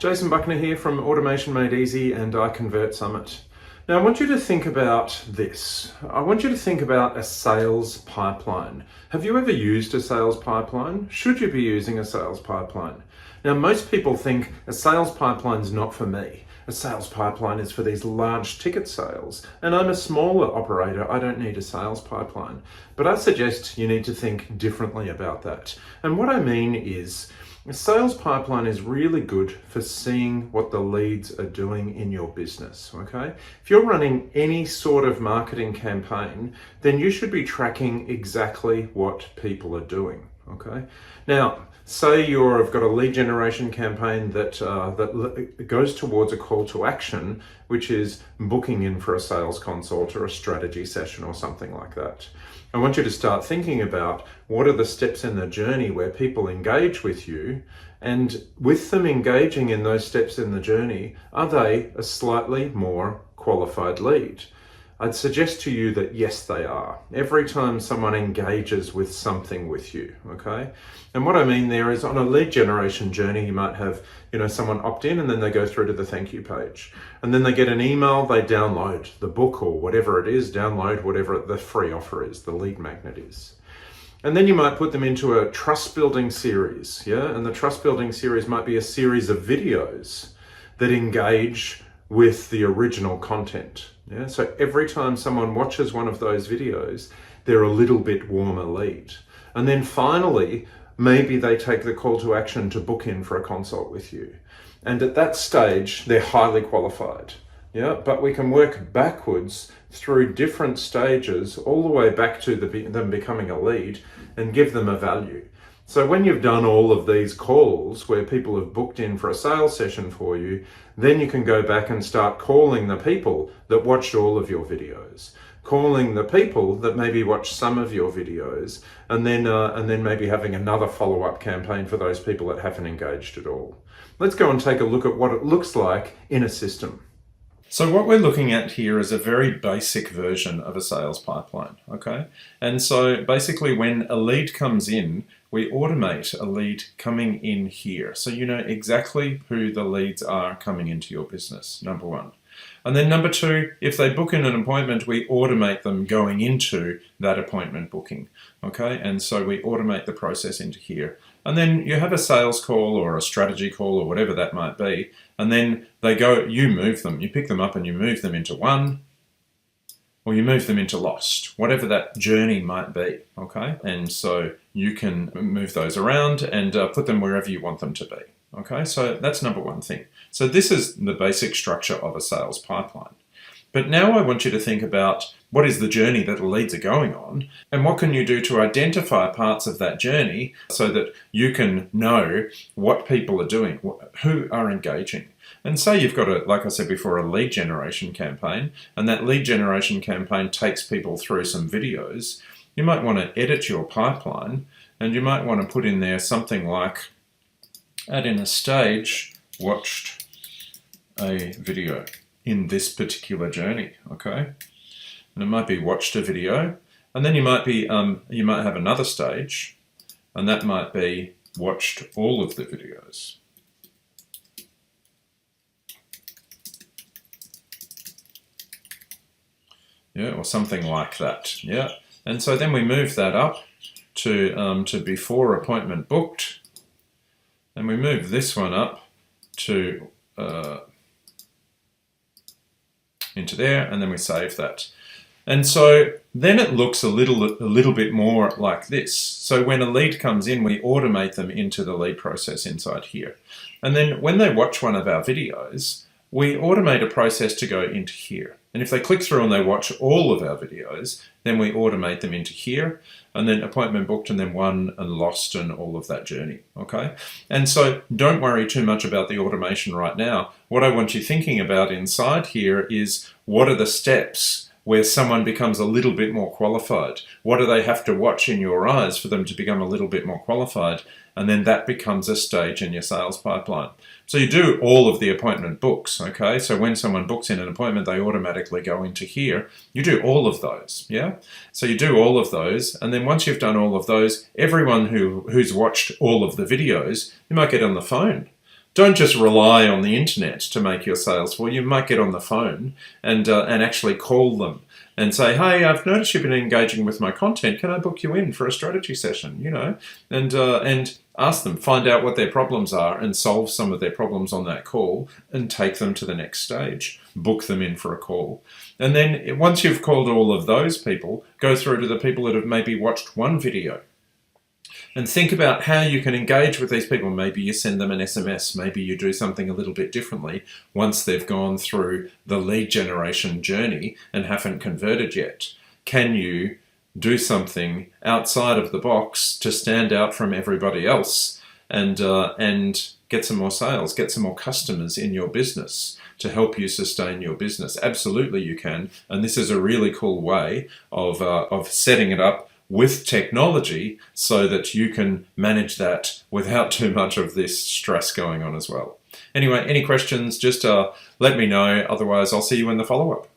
Jason Buckner here from Automation Made Easy and I Convert Summit. Now I want you to think about this. I want you to think about a sales pipeline. Have you ever used a sales pipeline? Should you be using a sales pipeline? Now most people think a sales pipeline is not for me. A sales pipeline is for these large ticket sales, and I'm a smaller operator, I don't need a sales pipeline. But I suggest you need to think differently about that. And what I mean is, a sales pipeline is really good for seeing what the leads are doing in your business, okay? If you're running any sort of marketing campaign, then you should be tracking exactly what people are doing, okay? Now, say you've got a lead generation campaign that goes towards a call to action, which is booking in for a sales consult or a strategy session or something like that. I want you to start thinking about what are the steps in the journey where people engage with you, and with them engaging in those steps in the journey, are they a slightly more qualified lead? I'd suggest to you that yes, they are. Every time someone engages with something with you, okay? And what I mean there is, on a lead generation journey, you might have, someone opt in and then they go through to the thank you page. And then they get an email, they download the book or whatever it is, download whatever the free offer is, the lead magnet is. And then you might put them into a trust building series, yeah? And the trust building series might be a series of videos that engage with the original content. Yeah? So every time someone watches one of those videos, they're a little bit warmer lead. And then finally, maybe they take the call to action to book in for a consult with you. And at that stage, they're highly qualified. Yeah, but we can work backwards through different stages all the way back to them becoming a lead and give them a value. So when you've done all of these calls where people have booked in for a sales session for you, then you can go back and start calling the people that watched all of your videos, calling the people that maybe watched some of your videos, and then maybe having another follow-up campaign for those people that haven't engaged at all. Let's go and take a look at what it looks like in a system. So what we're looking at here is a very basic version of a sales pipeline, okay? And so basically when a lead comes in, we automate a lead coming in here. So you know exactly who the leads are coming into your business, number one. And then number two, if they book in an appointment, we automate them going into that appointment booking, okay? And so we automate the process into here. And then you have a sales call or a strategy call or whatever that might be, and then they go, you move them, you pick them up and you move them into one, or you move them into lost, whatever that journey might be, okay? And so you can move those around and put them wherever you want them to be, okay? So that's number one thing. So this is the basic structure of a sales pipeline. But now I want you to think about what is the journey that the leads are going on, and what can you do to identify parts of that journey so that you can know what people are doing, who are engaging. And say you've got like I said before, a lead generation campaign, and that lead generation campaign takes people through some videos. You might want to edit your pipeline, and you might want to put in there something like, add in a stage, watched a video in this particular journey, okay? And it might be watched a video, and then you might have another stage, and that might be watched all of the videos. Yeah, or something like that. Yeah, and so then we move that up to before appointment booked, and we move this one up to into there, and then we save that. And so then it looks a little bit more like this. So when a lead comes in, we automate them into the lead process inside here. And then when they watch one of our videos, we automate a process to go into here. And if they click through and they watch all of our videos, then we automate them into here, and then appointment booked, and then won and lost and all of that journey, okay? And so don't worry too much about the automation right now. What I want you thinking about inside here is, what are the steps where someone becomes a little bit more qualified? What do they have to watch in your eyes for them to become a little bit more qualified? And then that becomes a stage in your sales pipeline. So you do all of the appointment books, okay? So when someone books in an appointment, they automatically go into here. You do all of those, yeah? So you do all of those, and then once you've done all of those, everyone who's watched all of the videos, you might get on the phone Don't just rely on the internet to make your sales for you. You might get on the phone and actually call them and say, hey, I've noticed you've been engaging with my content. Can I book you in for a strategy session? You know, and ask them, find out what their problems are and solve some of their problems on that call and take them to the next stage. Book them in for a call. And then once you've called all of those people, go through to the people that have maybe watched one video. And think about how you can engage with these people. Maybe you send them an SMS. Maybe you do something a little bit differently once they've gone through the lead generation journey and haven't converted yet. Can you do something outside of the box to stand out from everybody else and get some more sales, get some more customers in your business to help you sustain your business? Absolutely you can. And this is a really cool way of setting it up with technology so that you can manage that without too much of this stress going on as well. Anyway, any questions, just let me know. Otherwise, I'll see you in the follow-up.